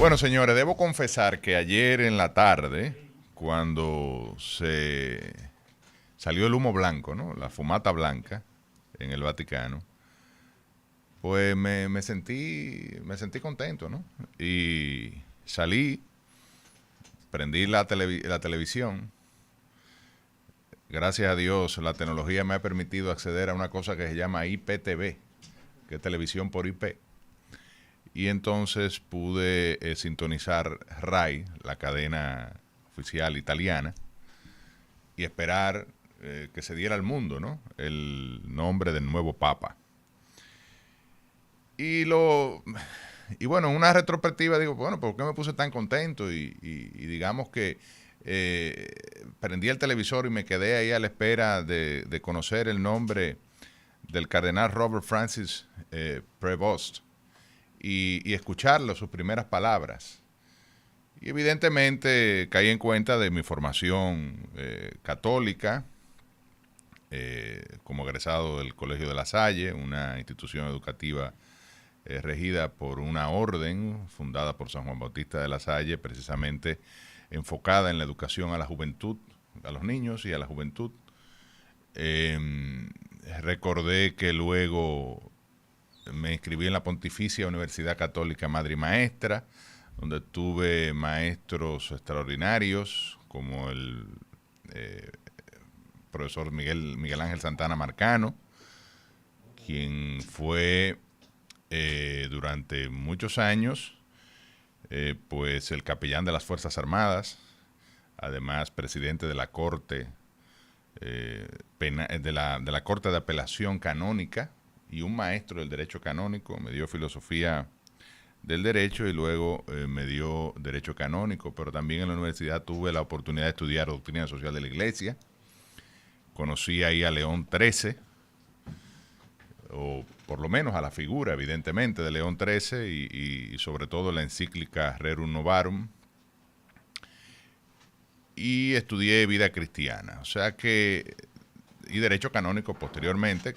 Bueno, señores, debo confesar que ayer en la tarde, cuando se salió el humo blanco, ¿no? La fumata blanca en el Vaticano, pues me sentí contento, ¿no? Y salí, prendí la televisión. Gracias a Dios, la tecnología me ha permitido acceder a una cosa que se llama IPTV, que es televisión por IP. Y entonces pude sintonizar RAI, la cadena oficial italiana, y esperar que se diera al mundo, ¿no? El nombre del nuevo Papa. Y lo y bueno, una retrospectiva digo, bueno, ¿por qué me puse tan contento? Y digamos que eh, prendí el televisor y me quedé ahí a la espera de conocer el nombre del cardenal Robert Francis Prevost y escucharlo, sus primeras palabras. Y evidentemente caí en cuenta de mi formación católica, como egresado del Colegio de La Salle, una institución educativa regida por una orden fundada por San Juan Bautista de La Salle, precisamente enfocada en la educación a la juventud, a los niños y a la juventud. Eh, Recordé que luego me inscribí en la Pontificia Universidad Católica Madre y Maestra, donde tuve maestros extraordinarios como el eh, profesor Miguel Ángel Santana Marcano, quien fue durante muchos años pues el capellán de las Fuerzas Armadas, además presidente de la Corte de la Corte de Apelación Canónica y un maestro del derecho canónico. Me dio filosofía del derecho y luego me dio derecho canónico, pero también en la universidad tuve la oportunidad de estudiar doctrina social de la Iglesia. Conocí ahí a León XIII, o por lo menos a la figura, evidentemente, de León XIII y sobre todo la encíclica Rerum Novarum, y estudié vida cristiana, o sea que, y derecho canónico posteriormente,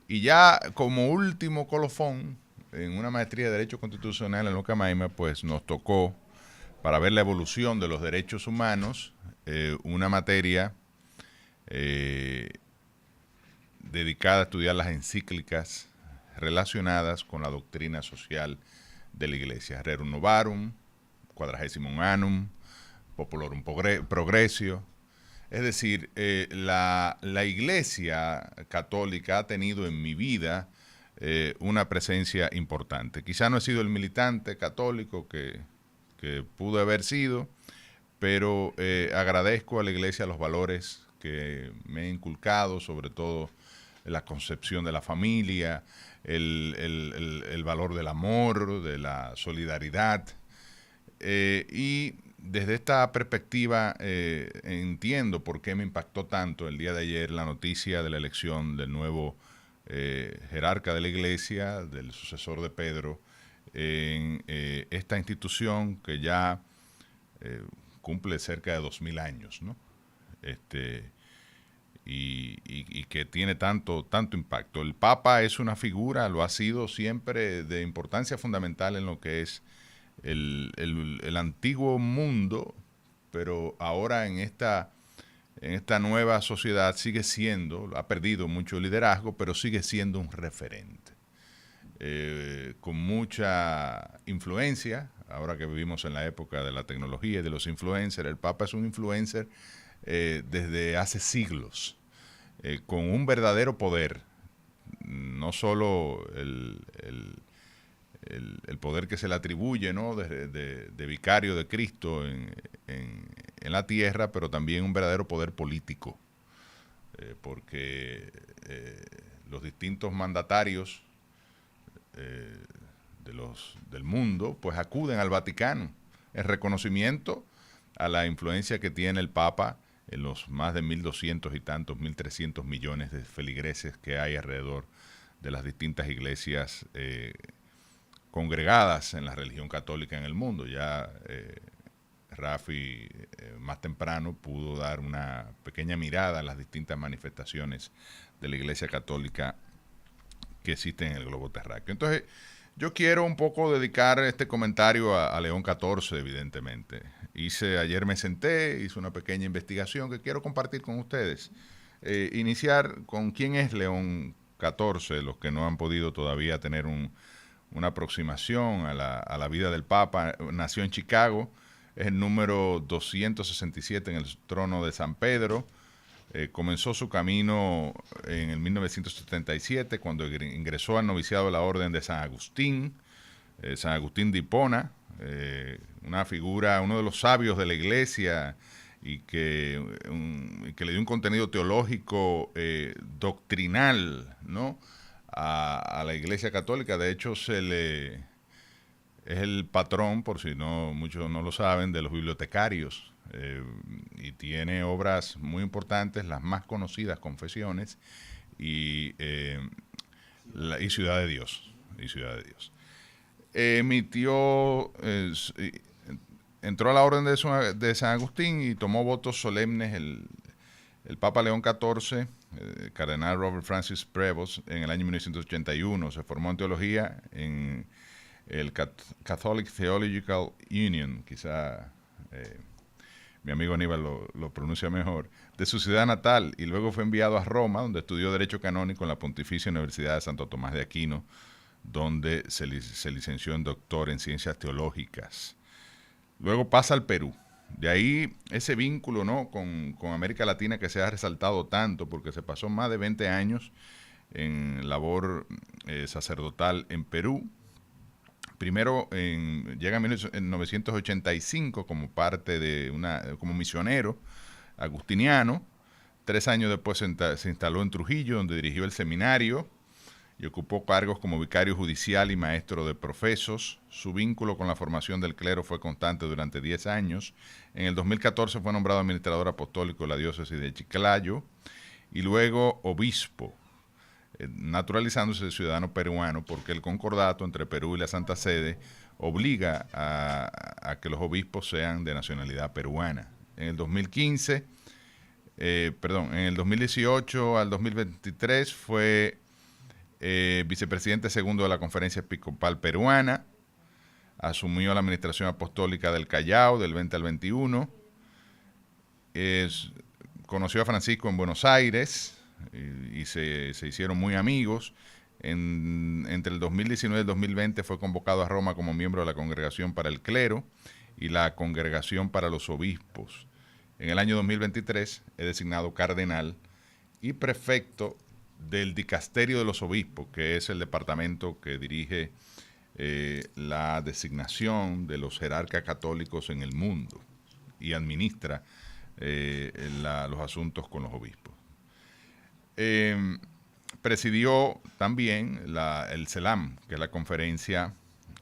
y ya como último colofón, en una maestría de Derecho Constitucional en Locamaima, pues nos tocó, para ver la evolución de los derechos humanos, una materia dedicada a estudiar las encíclicas relacionadas con la doctrina social de la Iglesia. Rerum Novarum, Quadragesimum Annum, Populorum Progressio. Es decir, la Iglesia Católica ha tenido en mi vida una presencia importante. Quizá no he sido el militante católico que pude haber sido, pero agradezco a la Iglesia los valores que me he inculcado, sobre todo la concepción de la familia, el valor del amor, de la solidaridad. Y desde esta perspectiva entiendo por qué me impactó tanto el día de ayer la noticia de la elección del nuevo jerarca de la Iglesia, del sucesor de Pedro, en esta institución que ya cumple cerca de 2000 años, ¿no? Y que tiene tanto impacto. El Papa es una figura, lo ha sido siempre, de importancia fundamental en lo que es el antiguo mundo, pero ahora en esta nueva sociedad sigue siendo, ha perdido mucho liderazgo, pero sigue siendo un referente. Con mucha influencia, ahora que vivimos en la época de la tecnología y de los influencers, el Papa es un influencer desde hace siglos, con un verdadero poder, no solo el poder que se le atribuye, ¿no? de vicario de Cristo en la tierra, pero también un verdadero poder político, porque los distintos mandatarios del mundo pues acuden al Vaticano en reconocimiento a la influencia que tiene el Papa en los más de 1.200 y tantos, 1.300 millones de feligreses que hay alrededor de las distintas iglesias congregadas en la religión católica en el mundo. Ya Rafi más temprano pudo dar una pequeña mirada a las distintas manifestaciones de la Iglesia Católica que existen en el globo terráqueo. Entonces, Yo quiero un poco dedicar este comentario a León XIV, evidentemente. Ayer me senté, hice una pequeña investigación que quiero compartir con ustedes. Iniciar con quién es León XIV, los que no han podido todavía tener una aproximación a la vida del Papa. Nació en Chicago, es el número 267 en el trono de San Pedro. Comenzó su camino en el 1977 cuando ingresó al noviciado de la Orden de San Agustín de Hipona, una figura, uno de los sabios de la iglesia y que le dio un contenido teológico doctrinal, ¿no?, a la iglesia católica. De hecho, es el patrón, por si no muchos no lo saben, de los bibliotecarios, y tiene obras muy importantes, las más conocidas, Confesiones y Ciudad de Dios. Emitió, entró a la orden de San Agustín y tomó votos solemnes el Papa León XIV, cardenal Robert Francis Prevost, en el año 1981. Se formó en teología en el Catholic Theological Union, quizá mi amigo Aníbal lo pronuncia mejor, de su ciudad natal, y luego fue enviado a Roma, donde estudió Derecho Canónico en la Pontificia Universidad de Santo Tomás de Aquino, donde se licenció en doctor en Ciencias Teológicas. Luego pasa al Perú. De ahí ese vínculo, ¿no?, con América Latina que se ha resaltado tanto, porque se pasó más de 20 años en labor sacerdotal en Perú. Primero llega en 1985 como parte de como misionero agustiniano. 3 años después se instaló en Trujillo, donde dirigió el seminario y ocupó cargos como vicario judicial y maestro de profesos. Su vínculo con la formación del clero fue constante durante 10 años. En el 2014 fue nombrado administrador apostólico de la diócesis de Chiclayo y luego obispo, naturalizándose de ciudadano peruano, porque el concordato entre Perú y la Santa Sede obliga a que los obispos sean de nacionalidad peruana. En el 2018 al 2023 fue vicepresidente segundo de la Conferencia Episcopal Peruana. Asumió la administración apostólica del Callao del 20 al 21. Conoció a Francisco en Buenos Aires y se hicieron muy amigos. Entre el 2019 y el 2020 fue convocado a Roma como miembro de la Congregación para el Clero y la Congregación para los Obispos. En el año 2023 es designado cardenal y prefecto del Dicasterio de los Obispos, que es el departamento que dirige la designación de los jerarcas católicos en el mundo y administra los asuntos con los obispos. Presidió también el CELAM, que es la Conferencia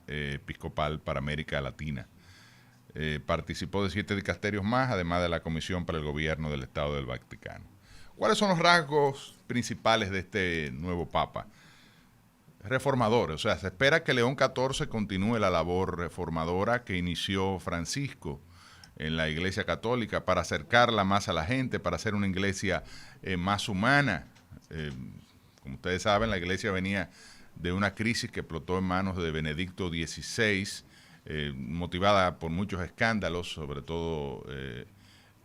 Episcopal para América Latina. Participó de 7 dicasterios más, además de la Comisión para el Gobierno del Estado del Vaticano. ¿Cuáles son los rasgos principales de este nuevo Papa? Reformador, o sea, se espera que León XIV continúe la labor reformadora que inició Francisco en la Iglesia Católica para acercarla más a la gente, para hacer una iglesia más humana. Como ustedes saben, la iglesia venía de una crisis que explotó en manos de Benedicto XVI, motivada por muchos escándalos, sobre todo el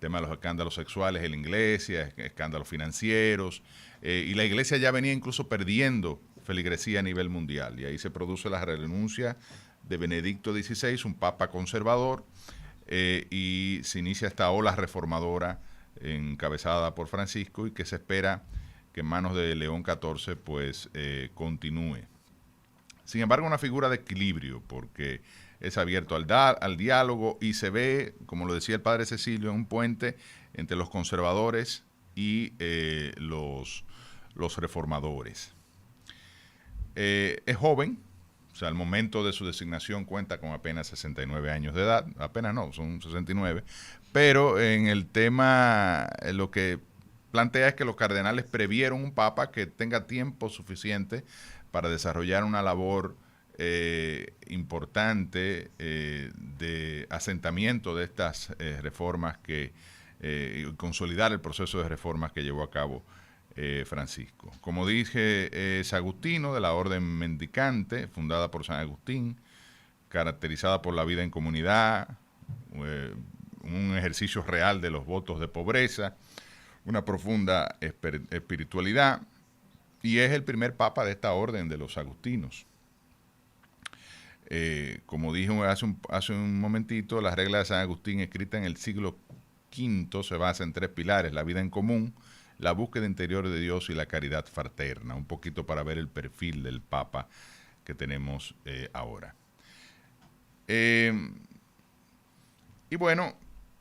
tema de los escándalos sexuales en la iglesia, escándalos financieros, y la iglesia ya venía incluso perdiendo feligresía a nivel mundial, y ahí se produce la renuncia de Benedicto XVI, un papa conservador, y se inicia esta ola reformadora encabezada por Francisco y que se espera que en manos de León XIV pues continúe. Sin embargo, una figura de equilibrio, porque es abierto al diálogo y se ve, como lo decía el padre Cecilio, un puente entre los conservadores y los reformadores. Es joven, o sea, al momento de su designación cuenta con apenas 69 años de edad, apenas no, son 69, pero en el tema, lo que plantea es que los cardenales previeron un papa que tenga tiempo suficiente para desarrollar una labor importante de asentamiento de estas reformas, consolidar el proceso de reformas que llevó a cabo Francisco. Como dije, es agustino de la orden mendicante, fundada por San Agustín, caracterizada por la vida en comunidad, un ejercicio real de los votos de pobreza, una profunda espiritualidad, y es el primer papa de esta orden de los agustinos. Como dije hace un momentito, la regla de San Agustín, escrita en el siglo V, se basa en 3 pilares: la vida en común, la búsqueda interior de Dios y la caridad fraterna. Un poquito para ver el perfil del papa que tenemos ahora. Y bueno,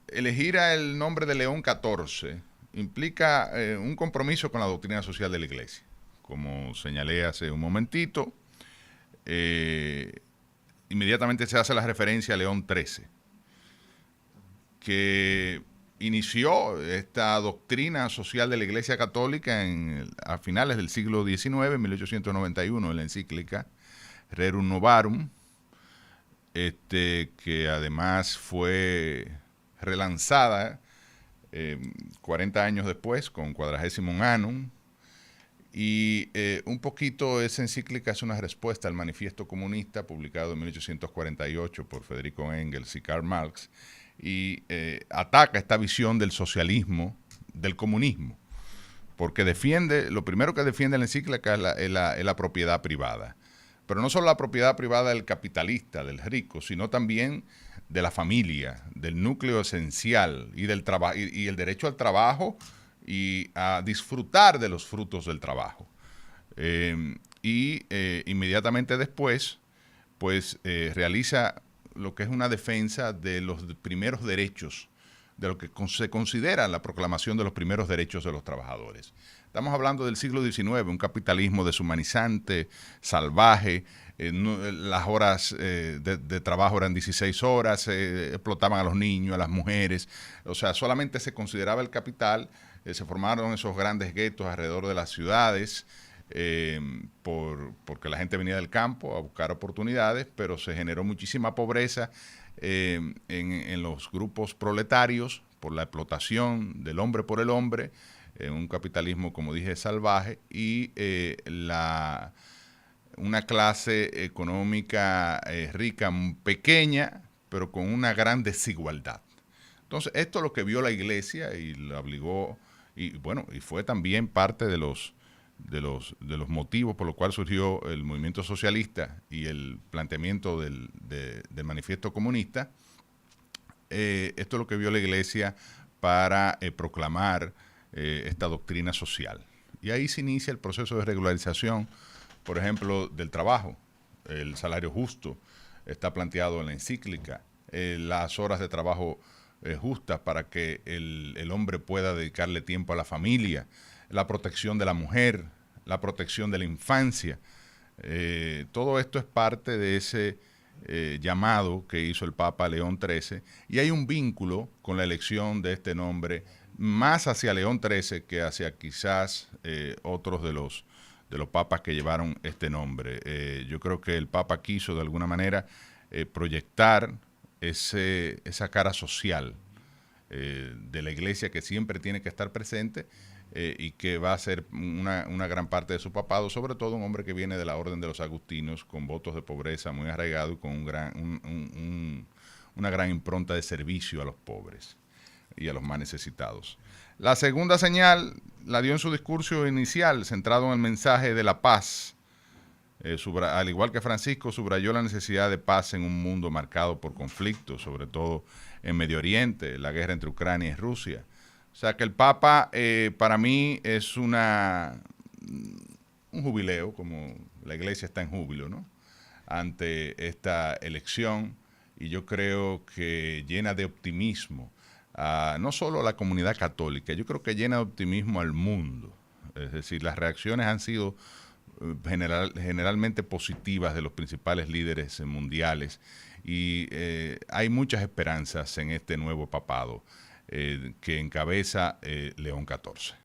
elegir el nombre de León XIV implica un compromiso con la doctrina social de la Iglesia. Como señalé hace un momentito, inmediatamente se hace la referencia a León XIII, que inició esta doctrina social de la Iglesia Católica a finales del siglo XIX, en 1891, en la encíclica Rerum Novarum, que además fue relanzada 40 años después con Quadragesimum Annum, y un poquito esa encíclica es una respuesta al Manifiesto Comunista publicado en 1848 por Federico Engels y Karl Marx, y ataca esta visión del socialismo, del comunismo, porque lo primero que defiende la encíclica es la propiedad privada. Pero no solo la propiedad privada del capitalista, del rico, sino también de la familia, del núcleo esencial y del trabajo, y el derecho al trabajo y a disfrutar de los frutos del trabajo. Inmediatamente después, pues realiza lo que es una defensa de los primeros derechos, de lo que se considera la proclamación de los primeros derechos de los trabajadores. Estamos hablando del siglo XIX, un capitalismo deshumanizante, salvaje. Las horas de trabajo eran 16 horas, explotaban a los niños, a las mujeres. O sea, solamente se consideraba el capital. Se formaron esos grandes guetos alrededor de las ciudades, porque la gente venía del campo a buscar oportunidades, pero se generó muchísima pobreza en los grupos proletarios por la explotación del hombre por el hombre, un capitalismo, como dije, salvaje, y una clase económica rica, pequeña, pero con una gran desigualdad. Entonces, esto es lo que vio la Iglesia y la obligó, y bueno, y fue también parte de los motivos por los cuales surgió el movimiento socialista y el planteamiento del manifiesto comunista. Esto es lo que vio la Iglesia para proclamar esta doctrina social. Y ahí se inicia el proceso de regularización, por ejemplo, del trabajo. El salario justo está planteado en la encíclica. Las horas de trabajo justas para que el hombre pueda dedicarle tiempo a la familia, la protección de la mujer, la protección de la infancia. Todo esto es parte de ese llamado que hizo el Papa León XIII, y hay un vínculo con la elección de este nombre más hacia León XIII que hacia quizás otros de los papas que llevaron este nombre. Yo creo que el Papa quiso de alguna manera proyectar esa cara social de la Iglesia, que siempre tiene que estar presente y que va a ser una gran parte de su papado, sobre todo un hombre que viene de la orden de los agustinos, con votos de pobreza muy arraigados y con una gran impronta de servicio a los pobres y a los más necesitados. La segunda señal la dio en su discurso inicial, centrado en el mensaje de la paz. Al igual que Francisco, subrayó la necesidad de paz en un mundo marcado por conflictos, sobre todo en Medio Oriente, la guerra entre Ucrania y Rusia. O sea que el Papa para mí es un jubileo, como la Iglesia está en júbilo, ¿no?, ante esta elección, y yo creo que llena de optimismo no solo a la comunidad católica, yo creo que llena de optimismo al mundo. Es decir, las reacciones han sido generalmente positivas de los principales líderes mundiales, y hay muchas esperanzas en este nuevo papado que encabeza León XIV.